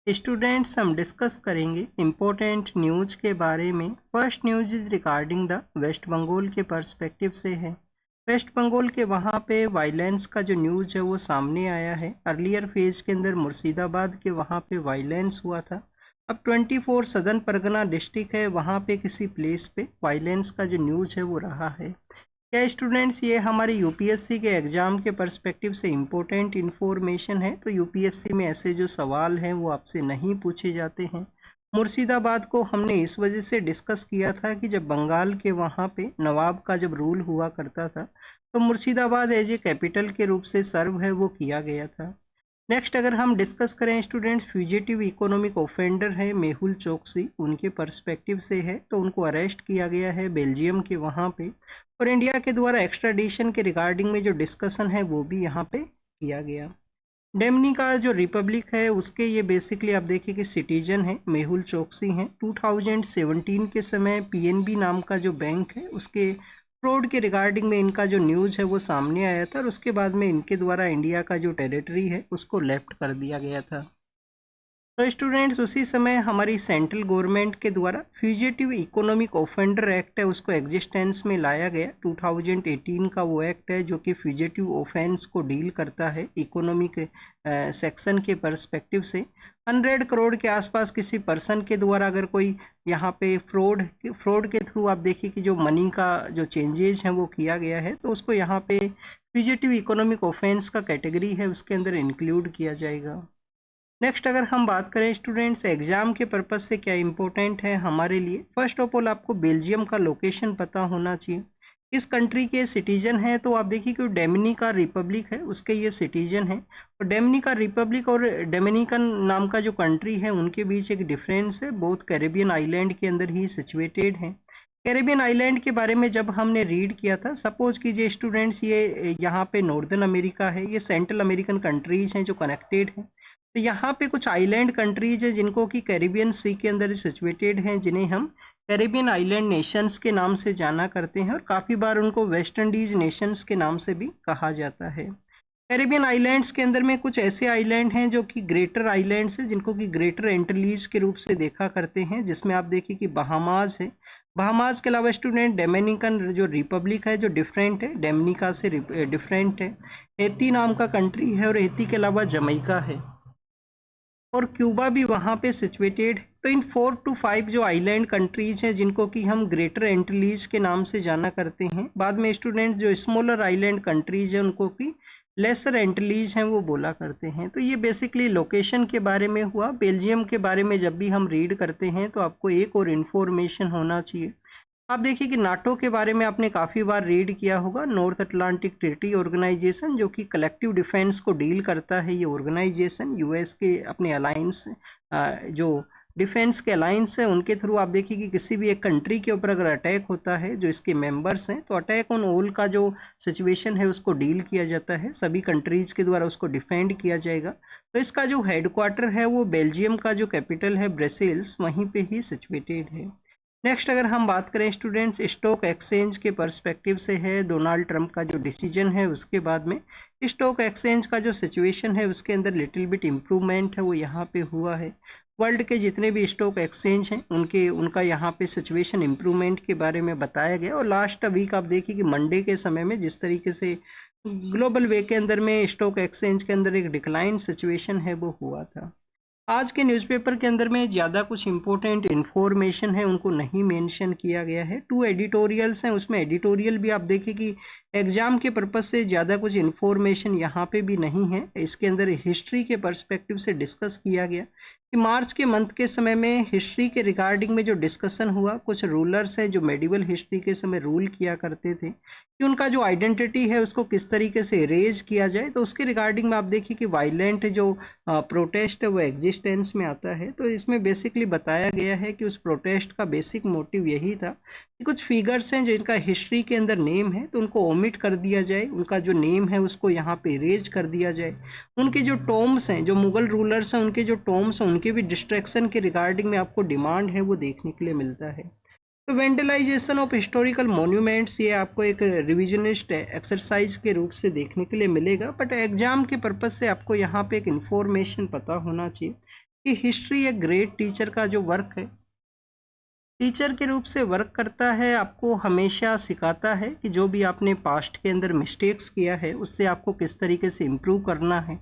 Students हम discuss करेंगे important news के बारे में। First news is regarding the West Bengal के पर्सपेक्टिव से है। वेस्ट बंगाल के वहाँ पे वायलेंस का जो न्यूज है वो सामने आया है। अर्लियर फेज के अंदर मुर्शिदाबाद के वहाँ पे वायलेंस हुआ था। अब 24 सदर्न परगना डिस्ट्रिक्ट है, वहाँ पे किसी प्लेस पे वायलेंस का जो न्यूज है वो रहा है। क्या स्टूडेंट्स ये हमारे यूपीएससी के एग्जाम के पर्सपेक्टिव से इम्पोर्टेंट इन्फॉर्मेशन है? तो यूपीएससी में ऐसे जो सवाल हैं वो आपसे नहीं पूछे जाते हैं। मुर्शिदाबाद को हमने इस वजह से डिस्कस किया था कि जब बंगाल के वहाँ पे नवाब का जब रूल हुआ करता था तो मुर्शिदाबाद एज ए कैपिटल के रूप से सर्व है वो किया गया था। नेक्स्ट अगर हम डिस्कस करें स्टूडेंट्स, फ्यूजिटिव इकोनॉमिक ऑफेंडर है मेहुल चोकसी, उनके पर्सपेक्टिव से है तो उनको अरेस्ट किया गया है बेल्जियम के वहाँ पे, और इंडिया के द्वारा एक्स्ट्राडिशन के रिगार्डिंग में जो डिस्कशन है वो भी यहाँ पे किया गया। डेमनी का जो रिपब्लिक है उसके ये बेसिकली आप देखिए कि सिटीजन है मेहुल चोकसी हैं। 2017 के समय पीएनबी नाम का जो बैंक है उसके फ्रॉड के रिगार्डिंग में इनका जो न्यूज़ है वो सामने आया था और उसके बाद में इनके द्वारा इंडिया का जो टेरिटरी है उसको लेफ्ट कर दिया गया था। तो स्टूडेंट्स उसी समय हमारी सेंट्रल गवर्नमेंट के द्वारा फ्यूजिटिव इकोनॉमिक ऑफेंडर एक्ट है उसको एग्जिस्टेंस में लाया गया। 2018 का वो एक्ट है जो कि फ्यूजिटिव ऑफेंस को डील करता है इकोनॉमिक सेक्शन के पर्सपेक्टिव से। 100 करोड़ के आसपास किसी पर्सन के द्वारा अगर कोई यहाँ पे फ्रॉड के थ्रू आप देखिए कि जो मनी का जो चेंजेज हैं वो किया गया है तो उसको यहाँ पे फ्यूजिटिव इकोनॉमिक ऑफेंस का कैटेगरी है उसके अंदर इंक्लूड किया जाएगा। नेक्स्ट अगर हम बात करें स्टूडेंट्स एग्जाम के पर्पज से क्या इंपॉर्टेंट है हमारे लिए, फर्स्ट ऑफ ऑल आपको बेल्जियम का लोकेशन पता होना चाहिए। इस कंट्री के सिटीजन हैं तो आप देखिए कि डोमिनिका रिपब्लिक है उसके ये सिटीजन हैं, और डोमिनिका रिपब्लिक और डोमिनिकन नाम का जो कंट्री है उनके बीच एक डिफरेंस है, बोथ कैरेबियन आइलैंड के अंदर ही सिचुएटेड हैं। कैरेबियन आइलैंड के बारे में जब हमने रीड किया था, सपोज कीजिए स्टूडेंट्स ये यहाँ पे नॉर्दर्न अमेरिका है, ये सेंट्रल अमेरिकन कंट्रीज हैं जो कनेक्टेड हैं। तो यहाँ पे कुछ आइलैंड कंट्रीज है जिनको कि कैरिबियन सी के अंदर सिचुएटेड हैं, जिन्हें हम कैरिबियन आइलैंड नेशंस के नाम से जाना करते हैं और काफ़ी बार उनको वेस्ट इंडीज नेशंस के नाम से भी कहा जाता है। कैरिबियन आइलैंड्स के अंदर में कुछ ऐसे आइलैंड हैं जो कि ग्रेटर आइलैंड्स हैं जिनको कि ग्रेटर एंटिलीज के रूप से देखा करते हैं, जिसमें आप देखिए कि बहामास है। बहामास के अलावा स्टूडेंट डोमिनिकन जो रिपब्लिक है जो डिफरेंट है, डोमिनिका से डिफरेंट है। हैती नाम का कंट्री है और हैती के अलावा जमैका है और क्यूबा भी वहाँ पे सिचुएटेड। तो इन 4 to 5 जो आइलैंड कंट्रीज हैं जिनको कि हम ग्रेटर एंटिलीज के नाम से जाना करते हैं। बाद में स्टूडेंट्स जो स्मॉलर आइलैंड कंट्रीज हैं उनको कि लेसर एंटिलीज हैं वो बोला करते हैं। तो ये बेसिकली लोकेशन के बारे में हुआ। बेल्जियम के बारे में जब भी हम रीड करते हैं तो आपको एक और इन्फॉर्मेशन होना चाहिए। आप देखिए कि नाटो के बारे में आपने काफ़ी बार रीड किया होगा, नॉर्थ अटलांटिक ट्रीटी ऑर्गेनाइजेशन, जो कि कलेक्टिव डिफेंस को डील करता है। ये ऑर्गेनाइजेशन यूएस के अपने अलायंस जो डिफेंस के अलायंस है उनके थ्रू आप देखिए कि किसी भी एक कंट्री के ऊपर अगर अटैक होता है जो इसके मेंबर्स हैं तो अटैक ऑन ऑल का जो सिचुएशन है उसको डील किया जाता है, सभी कंट्रीज के द्वारा उसको डिफेंड किया जाएगा। तो इसका जो हेडक्वार्टर है वो बेल्जियम का जो कैपिटल है ब्रसेल्स वहीं पे ही सिचुएटेड है। नेक्स्ट अगर हम बात करें स्टूडेंट्स स्टॉक एक्सचेंज के पर्सपेक्टिव से है, डोनाल्ड ट्रंप का जो डिसीजन है उसके बाद में स्टॉक एक्सचेंज का जो सिचुएशन है उसके अंदर लिटिल बिट इम्प्रूवमेंट है वो यहाँ पे हुआ है। वर्ल्ड के जितने भी स्टॉक एक्सचेंज हैं उनका यहाँ पे सिचुएशन इम्प्रूवमेंट के बारे में बताया गया। और लास्ट वीक आप देखिए कि मंडे के समय में जिस तरीके से ग्लोबल वे के अंदर में स्टॉक एक्सचेंज के अंदर एक डिक्लाइन सिचुएशन है वो हुआ था। आज के न्यूज़पेपर के अंदर में ज़्यादा कुछ इंपॉर्टेंट इन्फॉर्मेशन है उनको नहीं मेंशन किया गया है। 2 एडिटोरियल्स हैं, उसमें एडिटोरियल भी आप देखिए कि एग्जाम के पर्पस से ज़्यादा कुछ इन्फॉर्मेशन यहाँ पे भी नहीं है। इसके अंदर हिस्ट्री के पर्सपेक्टिव से डिस्कस किया गया कि मार्च के मंथ के समय में हिस्ट्री के रिगार्डिंग में जो डिस्कशन हुआ, कुछ रूलर्स हैं जो मेडिवल हिस्ट्री के समय रूल किया करते थे कि उनका जो आइडेंटिटी है उसको किस तरीके से इरेज किया जाए। तो उसके रिगार्डिंग में आप देखिए कि वायलेंट जो प्रोटेस्ट है वो एग्जिस्टेंस में आता है। तो इसमें बेसिकली बताया गया है कि उस प्रोटेस्ट का बेसिक मोटिव यही था कि कुछ फिगर्स हैं जिनका हिस्ट्री के अंदर नेम है तो उनको ओमिट कर दिया जाए, उनका जो नेम है उसको यहाँ पे इरेज कर दिया जाए। उनके जो टॉम्स हैं, जो मुगल रूलर्स हैं उनके जो टॉम्स हैं उनके भी डिस्ट्रैक्शन के रिगार्डिंग में आपको डिमांड है वो देखने के लिए मिलता है। तो वेंडलाइजेशन ऑफ हिस्टोरिकल मॉन्यूमेंट्स ये आपको एक रिविजनिस्ट एक्सरसाइज के रूप से देखने के लिए मिलेगा, बट एग्जाम के पर्पज से आपको यहाँ पे एक इन्फॉर्मेशन पता होना चाहिए कि हिस्ट्री एक ग्रेट टीचर का जो वर्क है, टीचर के रूप से वर्क करता है, आपको हमेशा सिखाता है कि जो भी आपने पास्ट के अंदर मिस्टेक्स किया है उससे आपको किस तरीके से इम्प्रूव करना है।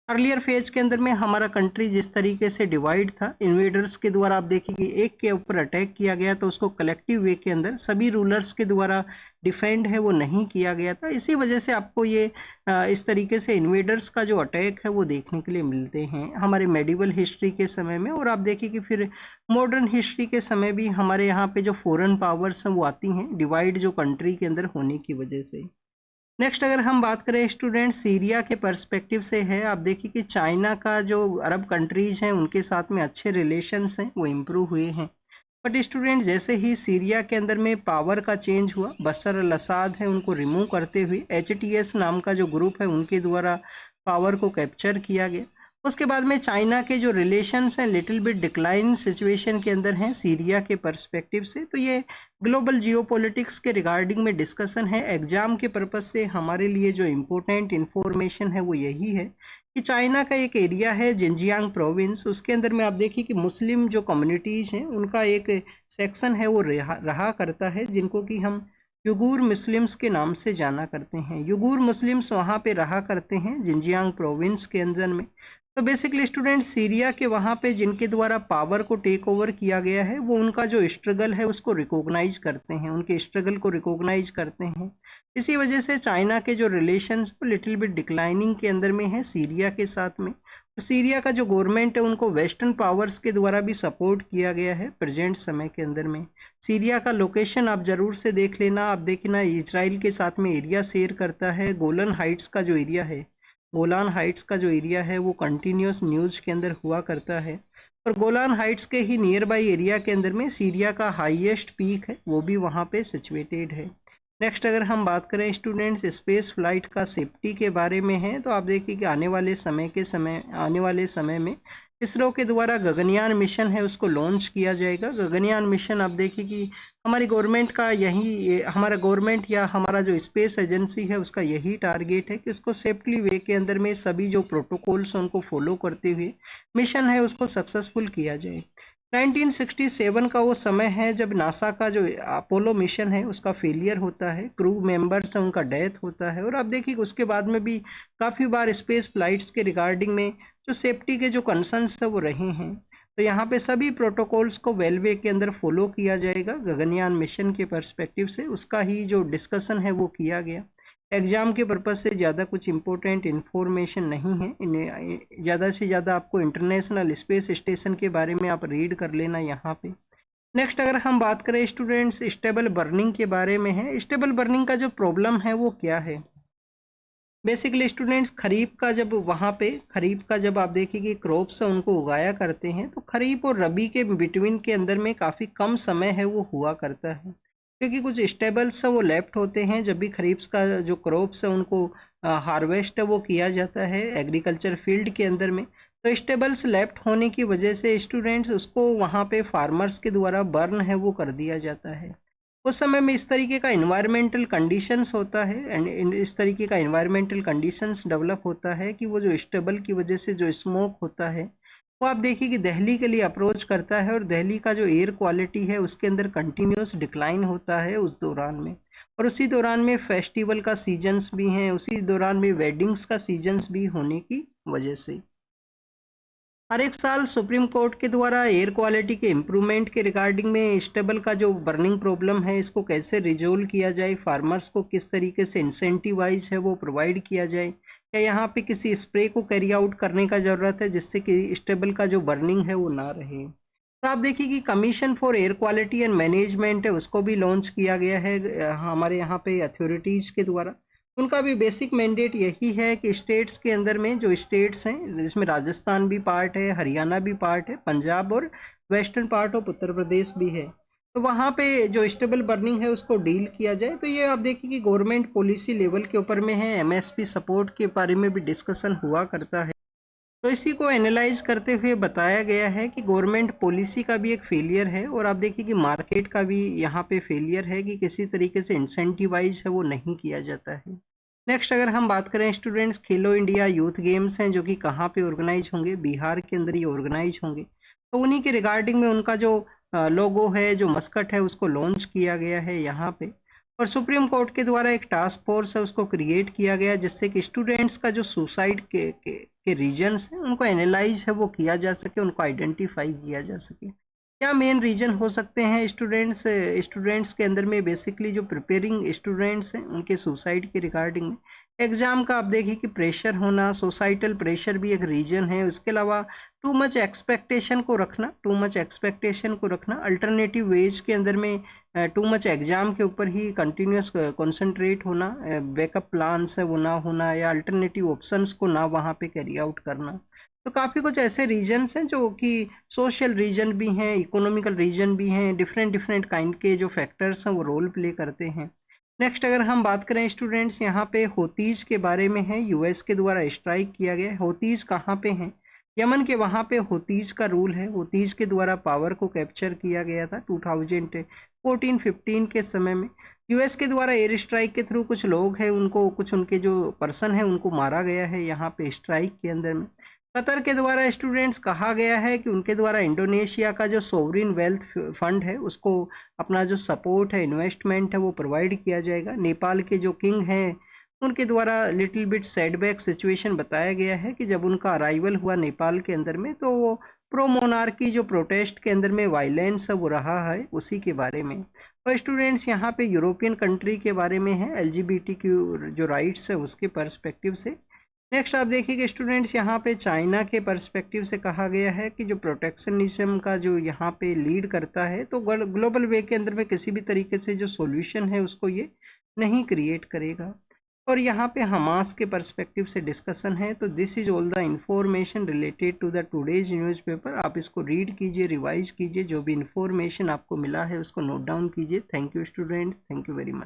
अर्लियर फेज के अंदर में हमारा कंट्री जिस तरीके से डिवाइड था, इन्वेडर्स के द्वारा आप देखिए कि एक के ऊपर अटैक किया गया तो उसको कलेक्टिव वे के अंदर सभी रूलर्स के द्वारा डिफेंड है वो नहीं किया गया था। इसी वजह से आपको ये इस तरीके से इन्वेडर्स का जो अटैक है वो देखने के लिए मिलते हैं हमारे मेडिवल हिस्ट्री के समय में। और आप देखिए कि फिर मॉडर्न हिस्ट्री के समय भी हमारे यहाँ पे जो फॉरेन पावर्स हैं वो आती हैं, डिवाइड जो कंट्री के अंदर होने की वजह से। नेक्स्ट अगर हम बात करें स्टूडेंट सीरिया के पर्सपेक्टिव से है, आप देखिए कि चाइना का जो अरब कंट्रीज हैं उनके साथ में अच्छे रिलेशंस हैं वो इम्प्रूव हुए हैं। बट स्टूडेंट जैसे ही सीरिया के अंदर में पावर का चेंज हुआ, बशर अल असाद है उनको रिमूव करते हुए HTS नाम का जो ग्रुप है उनके द्वारा पावर को कैप्चर किया गया। उसके बाद में चाइना के जो रिलेशंस हैं लिटिल बिट डिक्लाइन सिचुएशन के अंदर हैं सीरिया के पर्सपेक्टिव से। तो ये ग्लोबल जियोपॉलिटिक्स के रिगार्डिंग में डिस्कशन है। एग्जाम के पर्पज से हमारे लिए जो इम्पोर्टेंट इन्फॉर्मेशन है वो यही है कि चाइना का एक एरिया है जिनजियांग प्रोविंस, उसके अंदर में आप देखिए कि मुस्लिम जो कम्युनिटीज़ हैं उनका एक सेक्शन है वो रहा करता है, जिनको कि हम युगूर मुस्लिम्स के नाम से जाना करते हैं। युगूर मुस्लिम्स वहाँ पे रहा करते हैं जिनजियांग प्रोविंस के अंदर में। तो बेसिकली स्टूडेंट सीरिया के वहाँ पे जिनके द्वारा पावर को टेक ओवर किया गया है वो उनका जो स्ट्रगल है उसको रिकॉग्नाइज करते हैं, उनके स्ट्रगल को रिकॉग्नाइज करते हैं। इसी वजह से चाइना के जो रिलेशंस लिटिल बिट डिक्लाइनिंग के अंदर में है सीरिया के साथ में। तो सीरिया का जो गवर्नमेंट है उनको वेस्टर्न पावर्स के द्वारा भी सपोर्ट किया गया है प्रेजेंट समय के अंदर में। सीरिया का लोकेशन आप जरूर से देख लेना, आप देखना इजराइल के साथ में एरिया शेयर करता है। गोलन हाइट्स का जो एरिया है, गोलान हाइट्स का जो एरिया है वो कंटिन्यूस न्यूज के अंदर हुआ करता है। और गोलान हाइट्स के ही नियर बाई एरिया के अंदर में सीरिया का हाईएस्ट पीक है वो भी वहाँ पे सिचुएटेड है। नेक्स्ट अगर हम बात करें स्टूडेंट्स स्पेस फ्लाइट का सेफ्टी के बारे में है, तो आप देखिए कि आने वाले समय में इसरो के द्वारा गगनयान मिशन है उसको लॉन्च किया जाएगा। गगनयान मिशन आप देखिए कि हमारी गवर्नमेंट का हमारा गवर्नमेंट या हमारा जो स्पेस एजेंसी है उसका यही टारगेट है कि उसको सेफ्टली वे के अंदर में सभी जो प्रोटोकॉल्स उनको फॉलो करते हुए मिशन है उसको सक्सेसफुल किया जाए। 1967 का वो समय है जब नासा का जो अपोलो मिशन है उसका फेलियर होता है, क्रू मेंबर्स हैं उनका डेथ होता है। और आप देखिए उसके बाद में भी काफ़ी बार स्पेस फ्लाइट्स के रिगार्डिंग में जो सेफ्टी के जो कंसर्न्स है वो रहे हैं। तो यहाँ पे सभी प्रोटोकॉल्स को वेल वे के अंदर फॉलो किया जाएगा गगनयान मिशन के पर्सपेक्टिव से, उसका ही जो डिस्कशन है वो किया गया। एग्जाम के पर्पज़ से ज़्यादा कुछ इम्पोर्टेंट इन्फॉर्मेशन नहीं है, ज़्यादा से ज़्यादा आपको इंटरनेशनल स्पेस स्टेशन के बारे में आप रीड कर लेना यहाँ पे। नेक्स्ट अगर हम बात करें स्टूडेंट्स स्टेबल बर्निंग के बारे में है, स्टेबल बर्निंग का जो प्रॉब्लम है वो क्या है। बेसिकली स्टूडेंट्स खरीफ का जब आप देखिए कि क्रॉप्स उनको उगाया करते हैं तो खरीफ और रबी के बिटवीन के अंदर में काफ़ी कम समय है वो हुआ करता है, क्योंकि कुछ स्टेबल्स वो लेफ्ट होते हैं जब भी खरीफ का जो क्रॉप्स है उनको हार्वेस्ट वो किया जाता है एग्रीकल्चर फील्ड के अंदर में। तो स्टेबल्स लेफ्ट होने की वजह से स्टूडेंट्स उसको वहाँ पे फार्मर्स के द्वारा बर्न है वो कर दिया जाता है। उस समय में इस तरीके का इन्वायरमेंटल कंडीशंस होता है एंड इस तरीके का इन्वायरमेंटल कंडीशंस डेवलप होता है कि वो जो स्टेबल की वजह से जो स्मोक होता है वो आप देखिए कि दिल्ली के लिए अप्रोच करता है और दिल्ली का जो एयर क्वालिटी है उसके अंदर कंटिन्यूस डिक्लाइन होता है उस दौरान में। और उसी दौरान में फेस्टिवल का सीजन्स भी हैं, उसी दौरान में वेडिंग्स का सीजन्स भी होने की वजह से हर एक साल सुप्रीम कोर्ट के द्वारा एयर क्वालिटी के इम्प्रूवमेंट के रिगार्डिंग में स्टेबल का जो बर्निंग प्रॉब्लम है इसको कैसे रिजोल्व किया जाए, फार्मर्स को किस तरीके से इंसेंटिवाइज है वो प्रोवाइड किया जाए, या यहाँ पे किसी स्प्रे को कैरी आउट करने का ज़रूरत है जिससे कि स्टेबल का जो बर्निंग है वो ना रहे। तो आप देखिए कि commission for air quality and management है उसको भी लॉन्च किया गया है हमारे यहाँ पे अथॉरिटीज़ के द्वारा। उनका भी बेसिक मैंडेट यही है कि स्टेट्स के अंदर में जो स्टेट्स हैं जिसमें राजस्थान भी पार्ट है, हरियाणा भी पार्ट है, पंजाब और western part of Uttar Pradesh भी है, तो वहाँ पे जो स्टेबल बर्निंग है उसको डील किया जाए। तो ये आप देखिए कि गवर्नमेंट पॉलिसी लेवल के ऊपर में है, एमएसपी सपोर्ट के बारे में भी डिस्कशन हुआ करता है। तो इसी को एनालाइज करते हुए बताया गया है कि गवर्नमेंट पॉलिसी का भी एक फेलियर है और आप देखिए कि मार्केट का भी यहाँ पे फेलियर है कि किसी तरीके से इंसेंटिवाइज है वो नहीं किया जाता है। नेक्स्ट अगर हम बात करें स्टूडेंट्स, खेलो इंडिया यूथ गेम्स हैं जो कि कहाँ पे ऑर्गेनाइज होंगे, बिहार के अंदर ये ऑर्गेनाइज होंगे। तो उन्हीं के रिगार्डिंग में उनका जो लोगो है, जो मस्कट है, उसको लॉन्च किया गया है यहाँ पे। और सुप्रीम कोर्ट के द्वारा एक टास्क फोर्स है उसको क्रिएट किया गया, जिससे कि स्टूडेंट्स का जो सुसाइड के रीजन्स हैं उनको एनालाइज है वो किया जा सके, उनको आइडेंटिफाई किया जा सके। क्या मेन रीजन हो सकते हैं स्टूडेंट्स के अंदर में, बेसिकली जो प्रिपेयरिंग स्टूडेंट्स हैं उनके सुसाइड के रिगार्डिंग में। एग्जाम का आप देखिए कि प्रेशर होना, सोसाइटल प्रेशर भी एक रीजन है। उसके अलावा टू मच एक्सपेक्टेशन को रखना, अल्टरनेटिव वेज के अंदर में टू मच एग्जाम के ऊपर ही कंटिन्यूस कंसंट्रेट होना, बैकअप प्लान्स है वो ना होना, या अल्टरनेटिव ऑप्शंस को ना वहाँ पे कैरी आउट करना। तो काफ़ी कुछ ऐसे रीजन्स हैं जो कि सोशल रीजन भी हैं, इकोनॉमिकल रीजन भी हैं, डिफरेंट डिफरेंट काइंड के जो फैक्टर्स हैं वो रोल प्ले करते हैं। नेक्स्ट अगर हम बात करें स्टूडेंट्स, यहाँ पे होतीज के बारे में है, यूएस के द्वारा स्ट्राइक किया गया। होतीज कहाँ पे हैं? यमन के वहाँ पे होतीज का रूल है। होतीज के द्वारा पावर को कैप्चर किया गया था 2014-15 के समय में। यूएस के द्वारा एयर स्ट्राइक के थ्रू कुछ लोग हैं उनको, कुछ उनके जो पर्सन है उनको मारा गया है यहाँ पे स्ट्राइक के अंदर में। कतर के द्वारा स्टूडेंट्स कहा गया है कि उनके द्वारा इंडोनेशिया का जो सोवरिन वेल्थ फंड है उसको अपना जो सपोर्ट है, इन्वेस्टमेंट है वो प्रोवाइड किया जाएगा। नेपाल के जो किंग हैं उनके द्वारा लिटिल बिट सेटबैक सिचुएशन बताया गया है कि जब उनका अराइवल हुआ नेपाल के अंदर में तो वो प्रो मोनार्की जो प्रोटेस्ट के अंदर में वायलेंस है वो रहा है, उसी के बारे में। और स्टूडेंट्स यहाँ पे यूरोपियन कंट्री के बारे में है, LGBTQ जो राइट्स है उसके पर्सपेक्टिव से। नेक्स्ट आप देखिए कि स्टूडेंट्स यहाँ पे चाइना के पर्सपेक्टिव से कहा गया है कि जो प्रोटेक्शनिज्म का जो यहाँ पे लीड करता है, तो ग्लोबल वे के अंदर में किसी भी तरीके से जो सॉल्यूशन है उसको ये नहीं क्रिएट करेगा। और यहाँ पे हमास के पर्सपेक्टिव से डिस्कशन है। तो this is all the information related to the today's newspaper. आप इसको रीड कीजिए, रिवाइज कीजिए, जो भी इंफॉर्मेशन आपको मिला है उसको नोट डाउन कीजिए। Thank you students, thank you very much.